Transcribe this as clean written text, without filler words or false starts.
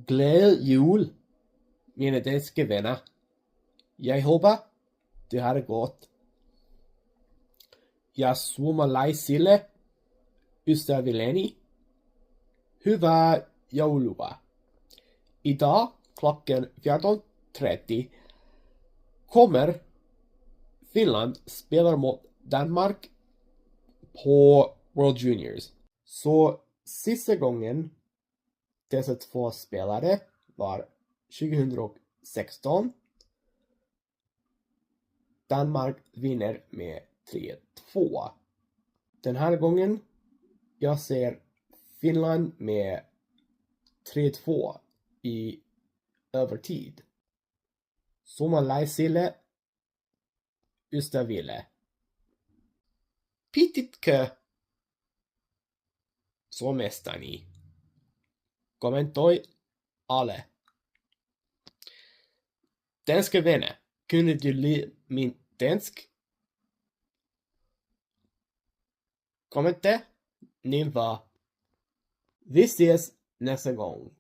Glæd jul, mine danske venner. Jeg håber, det har det godt. Jeg svømmer Lejsille, Østervilleni. Hur var jouluva? I dag klokken 14:30 kommer Finland spelar mot Danmark på World Juniors. Så sista gången dessa två spelare var 2016. Danmark vinner med 3-2. Den här gången jag ser Finland med 3-2 i övertid. Suomalaisille ystäville. Pititkö somestani? Kommentoi alle. Danske vänner, kunde du lida min dansk? Kommenta, ni var. Vi ses nästa gång.